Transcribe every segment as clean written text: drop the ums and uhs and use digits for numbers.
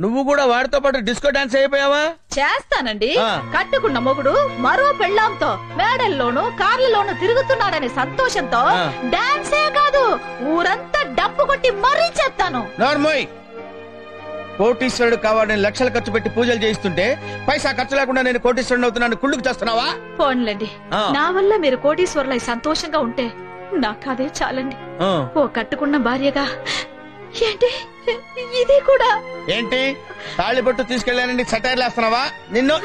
నువ్వు కూడా వాడితో పాటు డిస్కో డాన్స్ అయిపోయావా? చేస్తానండి. కట్టుకున్న మొగుడు మరో పెళ్ళాంతో మేడల్లోనూ కార్లలోనూ తిరుగుతున్నాడనే సంతోషంతో డాన్సే కాదు ఊరంతా డప్పు కొట్టి మరీ చేస్తాను. నార్మోయ్, కోటీశ్వరుడు కావాలని లక్షలు ఖర్చు పెట్టి పూజలు చేయిస్తుంటే పైసా ఖర్చు లేకుండా నేను కోటీశ్వరుడు అవుతున్నాను కుళ్ళుకు చేస్తున్నావా? పోన్లేండి, నా వల్ల మీరు కోటీశ్వరులై సంతోషంగా ఉంటే నాకు అదే చాలండి. ఓ కట్టుకున్న భార్యగా ఏంటి ఇది కూడా ఏంటి తాళిబొట్టు తీసుకెళ్ళానని సెటైర్లు వేస్తున్నావా? నిన్ను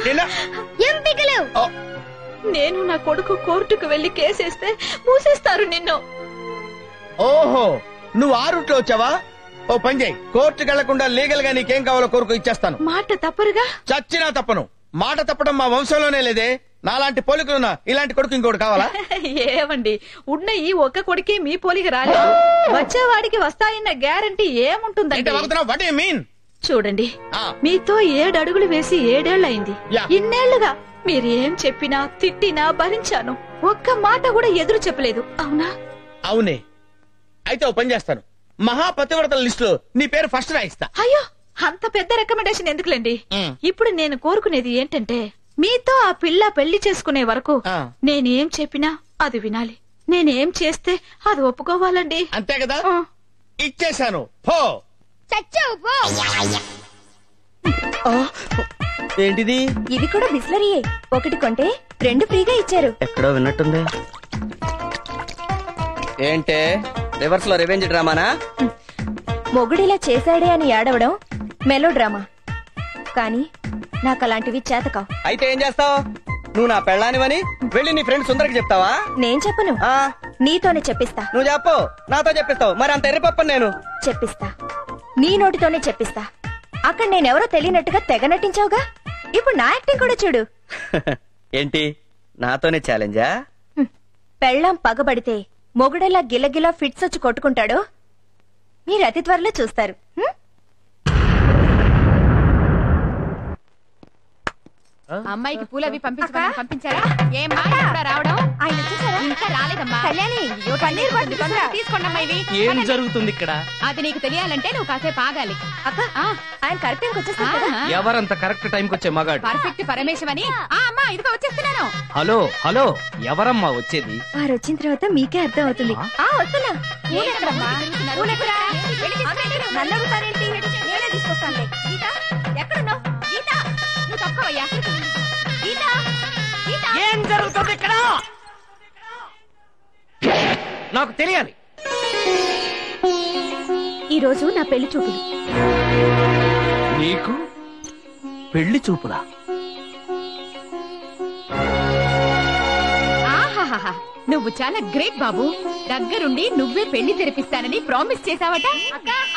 నేను నా కొడుకు కోర్టుకు వెళ్లి కేసేస్తే మూసేస్తారు నిన్ను. ఓహో, నువ్వు ఆ రూట్లో వచ్చావా? ఓ పని చేయి, కోర్టుకు వెళ్లకుండా లీగల్ గా నీకేం కావాలో కోరుకు ఇచ్చేస్తాను. మాట తప్పరుగా? చచ్చినా తప్పను. మాట తప్పడం మా వంశంలోనే లేదే. నాలాంటి పోలికలున్నా ఇలాంటి కొడుకు ఇంకోటి కావాలా? ఏమండి, ఉన్న ఈ ఒక్క కొడుకే మీ పోలిక రాలేదు. వచ్చేవాడికి వస్తాయన్న గ్యారంటీ ఏముంటుందండి? చూడండి, మీతో 7 అడుగులు వేసి 7 ఏళ్లయింది. ఇన్నేళ్లుగా మీరేం చెప్పినా తిట్టినా భరించాను. ఒక్క మాట కూడా ఎదురు చెప్పలేదు, అవునా? అవునే. అయితే ఓ పని చేస్తాను, మహాపతివ్రతల లిస్ట్ లో నీ పేరు ఫస్ట్ రాయిస్తా. అయ్యో, అంత పెద్ద రికమెండేషన్ ఎందుకులేండి. ఇప్పుడు నేను కోరుకునేది ఏంటంటే, మీతో ఆ పిల్ల పెళ్లి చేసుకునే వరకు నేనేం చెప్పినా అది వినాలి. నేనేం చేస్తే అది ఒప్పుకోవాలండి. అంతే కదా? ఇచ్చేశాను. పో. ఏంటిది? ఇది కూడా బిస్లరీయే. ఒకటి కొంటే 2 ఫ్రీగా ఇచ్చారు. ఎక్కడో విన్నట్టుంది. ఏంటే రివర్స్ లో రివెంజ్ డ్రామానా? మొగుడిలా చేశాడే అని ఏడవడం మెలో డ్రామా. కానీ నాకు అలాంటివి చేతకావు. అయితే ఏం చేస్తావు? నువ్వు నా పెళ్ళానివని వెళ్ళి నీ ఫ్రెండ్ సుందరికి చెప్తావా? నేను చెప్పను, నీతోనే చెప్పిస్తా. నువ్వు చెప్పు, నాతో చెప్పిస్తావు. మరి అంత ఎర్రిపప్పని నేను చెప్పిస్తా, నీ నోటితోనే చెప్పిస్తా. అక్కడ నేనెవరో తెలియనట్టుగా తెగ నటించావుగా, ఇప్పుడు నా యాక్టింగ్ కూడా చూడు. ఏంటి, నాతోనే ఛాలెంజా? పెళ్ళాం పగబడితే మొగుడెలా గిలగిలా ఫిట్స్ వచ్చి కొట్టుకుంటాడో మీరు అతి త్వరలో చూస్తారు. అమ్మాయికి పూలవి పంపించారా? ఏమ్మా ఎప్పుడా రావడం? ఆయన వచ్చేసారా? ఇంకా రాలేదమ్మా. కళ్యాణి, పన్నీర్ బటర్ తీసుకోండమ్మా. ఇవి ఏం జరుగుతుంది ఇక్కడ? అది నీకు తెలియాలంటే నువ్వు కాసేపు ఆగాలి. అక్క, ఆయన కరెక్ట్ టైంకి వచ్చేస్తారు. ఎవరంత కరెక్ట్ టైంకి వచ్చే మగాడు? పర్ఫెక్ట్ పరమేశం అని. అమ్మా ఇదిగో వచ్చేస్తున్నాను. హలో హలో, ఎవరమ్మా వచ్చేది? వారు వచ్చిన తర్వాత మీకే అర్థం అవుతుంది. వస్తున్నా. నన్ను అడుగుతారేంటి? నేనే తీసుకొస్తానులే. గీత ఎక్కడున్నావు? గీత, నువ్వు తప్పవయ్యా. గీత, ఏం జరుగుతుంది ఇక్కడ? నాకు తెలియాలి. ఈ రోజు నా పెళ్లి చూపులు. నీకు పెళ్లి చూపులా? ఆహాహా, నువ్వు చాలా గ్రేట్ బాబు. దగ్గరుండి నువ్వే పెళ్లి తెరిపిస్తానని ప్రామిస్ చేసావట.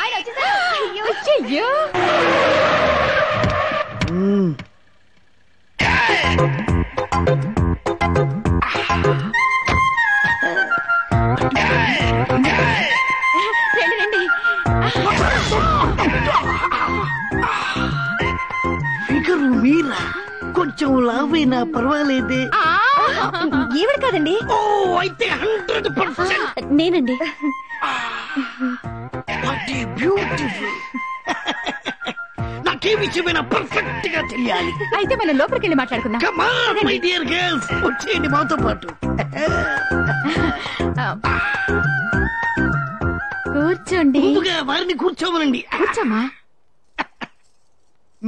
అయ్యో, రండి. ఫిగరు మీరా? కొంచెం లావైనా పర్వాలేదే. ఈవిడ కాదండి. ఓ, అయితే 100% నేనండి. బ్యూటిఫుల్. నాకే విషయమైనా పర్ఫెక్ట్ గా తెలియాలి. అయితే మనం లోపలికి వెళ్ళి మాట్లాడుకుందాం. Come on, my dear girls, వచ్చేయండి మాతో పాటు. కూర్చోండి. ముందుగా వారిని కూర్చోమనండి. కూర్చోమ్మా.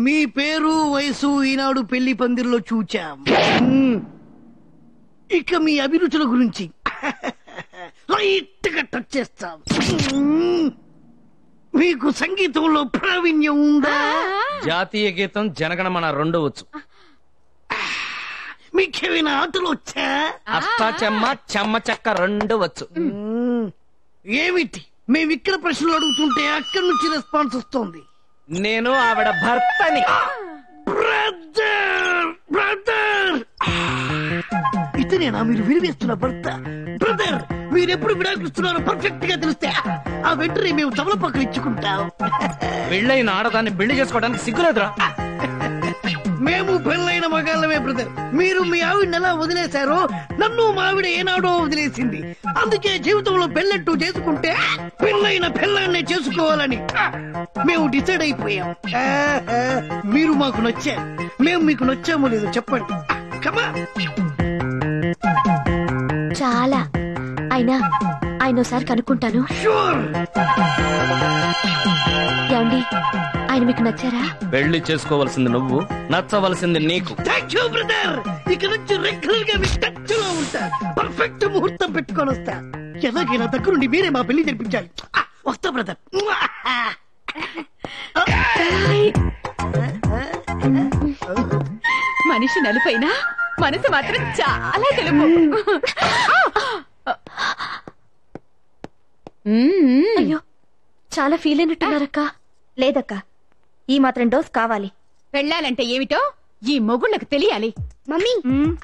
మీ పేరు వయసు ఈనాడు పెళ్లి పందిరిలో చూచాం. ఇక మీ అభిరుచుల గురించి లైట్ గా టచ్ చేస్తాం. మీకు సంగీతంలో ప్రావీణ్యం ఉందా? జాతీయ గీతం, జనగణమన 2 వచ్చు. మీకేమైనా ఆటలు వచ్చా? అష్టాచెమ్మ, చెమ్మ చెక్క 2 వచ్చు. ఏమిటి మేమిక్కడ ప్రశ్నలు అడుగుతుంటే అక్కడి నుంచి రెస్పాన్స్ వస్తుంది. నేను ఆవిడ భర్తని. బ్రదర్, బ్రదర్, ఇతనేనా మీరు వినివేస్తున్న భర్త? బ్రదర్, మీరెప్పుడు విడాకులుస్తున్నారో పర్ఫెక్ట్ గా తెలిస్తే ఆ వెంటనే మేము తమలపాకులు ఇచ్చుకుంటాం. పెళ్ళైన ఆడదాన్ని పెళ్లి చేసుకోవడానికి సిగ్గులేదురా? మేము పెళ్ళైన మగాళ్ళమే బ్రదర్. మీరు మీ ఆవిడని ఎలా వదిలేశారో నన్ను మా ఆవిడ ఏనాడో వదిలేసింది. అందుకే జీవితంలో పెళ్ళట్టు చేసుకుంటే పెళ్ళైన పెళ్ళాన్నే చేసుకోవాలని మేము డిసైడ్ అయిపోయాం. మీరు మాకు నచ్చారు, మేము మీకు నచ్చామో లేదో చెప్పండి. కమా. చాలా అయినా ఆయన ఒకసారి కనుక్కుంటాను. ఏమండి, ఆయన మీకు నచ్చారా? పెళ్లి చేసుకోవాల్సింది నువ్వు, నచ్చవలసింది నీకు. Thank you brother. ఇక నుంచి రెగ్యులర్ గా మీ టచ్ లో ఉంటా. పర్ఫెక్ట్ ముహూర్తం పెట్టుకొని వస్తా. ఎలాగైనా దగ్గరుండి మీరే మా పెళ్లి జరిపించాలి. వస్తా బ్రదర్. మనిషి నలుపైనా మనసు మాత్రం చాలా తెలుపు. అయ్యో, చాలా ఫీల్ అయినట్టున్నారక్క. లేదక్క, ఈ మాత్రం డోస్ కావాలి. పెళ్ళాలంటే ఏమిటో ఈ మొగుళ్ళకు తెలియాలి. మమ్మీ,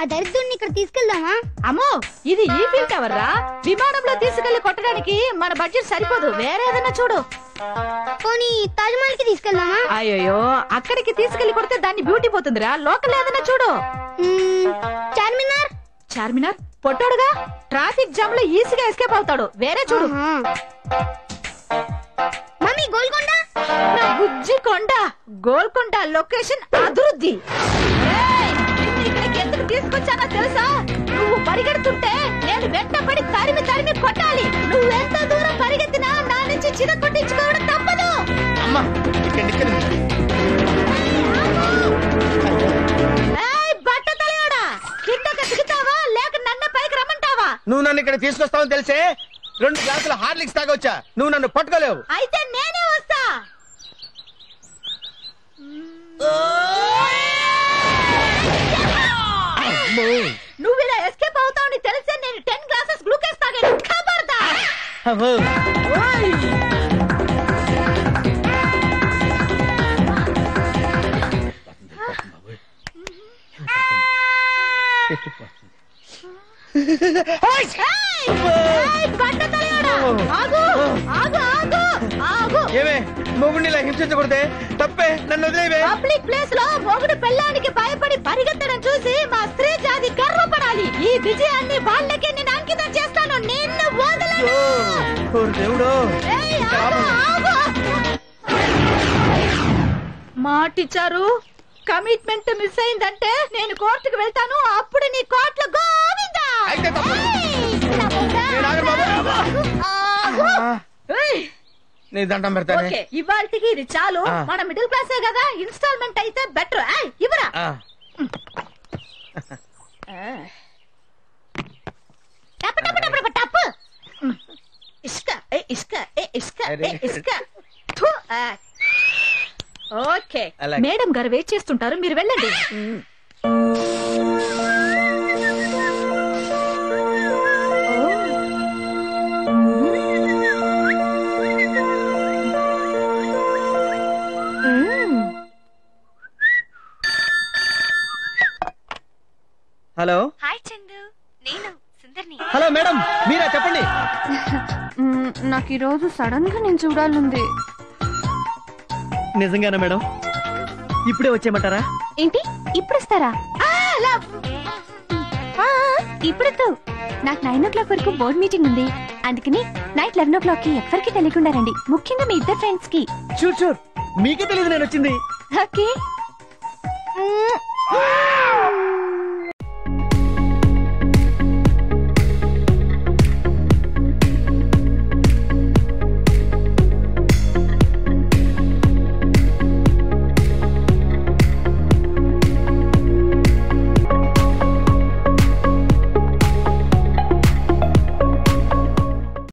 ఆ దరిద్రుడిని ఇక్కడ తీసుకెళ్దామా? అమ్మో, ఇది ఈఫిల్ టవర్ రా. విమానంలో తీసుకెళ్లి కొట్టడానికి మన బడ్జెట్ సరిపోదు. వేరే ఏదైనా చూడు. పోనీ తాజ్ మహల్ కి తీసుకెళ్దామా? అయ్యో, అక్కడికి తీసుకెళ్లి కొడితే దాన్ని బ్యూటీ పోతుందిరా. లోకల్ ఏదైనా చూడు. చార్మినార్. చార్మినార్ పొట్టాడుగా, ట్రాఫిక్ జామ్ లో ఈజీగా ఎస్కేప్ అవుతాడు. వేరే చూడు. మమ్మీ, గోల్కొండ. నా బుజ్జి కొండ. గోల్కొండ లొకేషన్ అభివృద్ధి. ఇక్కడికి ఎందుకు తీసుకొచ్చానో తెలుసా? నువ్వు పరిగెడుతుంటే నేను వెంటపడి తరిమి తరిమి కొట్టాలి. నువ్వెంత దూరం పరిగెత్తినా నా నుంచి చిన్న కొట్టించుకోవడం తప్పదు. బట్ట తలయాడా, కిందకి దిగుతావా లేక నన్ను పైకి రమ్మంటావా? నువ్వు నన్ను ఇక్కడ తీసుకొస్తావని తెలిసే 2 గ్లాసుల హార్లిక్స్ తాగొచ్చా. నువ్వు నన్ను పట్టుకోలేవు. అయితే నేనే వస్తా. నువ్వు ఇలా ఎస్కేప్ అవుతావని తెలిసే నేను 10 గ్లాసెస్ గ్లూకోజ్ తాగాను. ఖబర్దార్. ఏమే మొగుడిని హింసించకూడదే, తప్పే, నన్ను వదిలేవే. పబ్లిక్ ప్లేస్ లో మొగుడు పెళ్ళానికి భయపడి పరిగెత్తడం చూసి మా స్త్రీ జాతి గర్వపడాలి. ఈ విజయాన్ని వాళ్ళకి నేను అంకితం చేస్తాను. నిన్ను వదలను. దేవుడు, మాటిచ్చారు. కమిట్మెంట్ మిస్ అయిందంటే నేను కోర్టుకు వెళ్తాను. అప్పుడు నీ కోర్టులో గోవిందా. నీ దండం పెడతానే. ఓకే, ఇవాళకి ఇది చాలు. మన మిడిల్ క్లాసే కదా, ఇన్స్టాల్మెంట్ అయితే బెటర్. ఇవ్వరా. టప్ టప్ టప్ టప్ టప్. ఇసుక ఇసుక ఇసుక ఇసుక. ఓకే, మేడం గారు వెయిట్ చేస్తుంటారు, మీరు వెళ్ళండి. హలో. హాయ్ చందు, నేను సుందర్ని. హలో మేడం, మీరా? చెప్పండి. నాకు ఈ రోజు సడన్ గా నేను చూడాలంది. నిజంగానా మేడం? ఇప్పుడే వచ్చేయమంటారా? ఏంటి, ఇప్పుడు వస్తారా? ఇప్పుడు నాకు 9 o'clock వరకు బోర్డ్ మీటింగ్ ఉంది. అందుకని నైట్ 11 o'clock కి ఎవరికి తెలియకుండా రండి. ముఖ్యంగా మీ ఇద్దరు ఫ్రెండ్స్ కి. షూర్ షూర్, మీకే తెలియదు నేను వచ్చింది. ఓకే.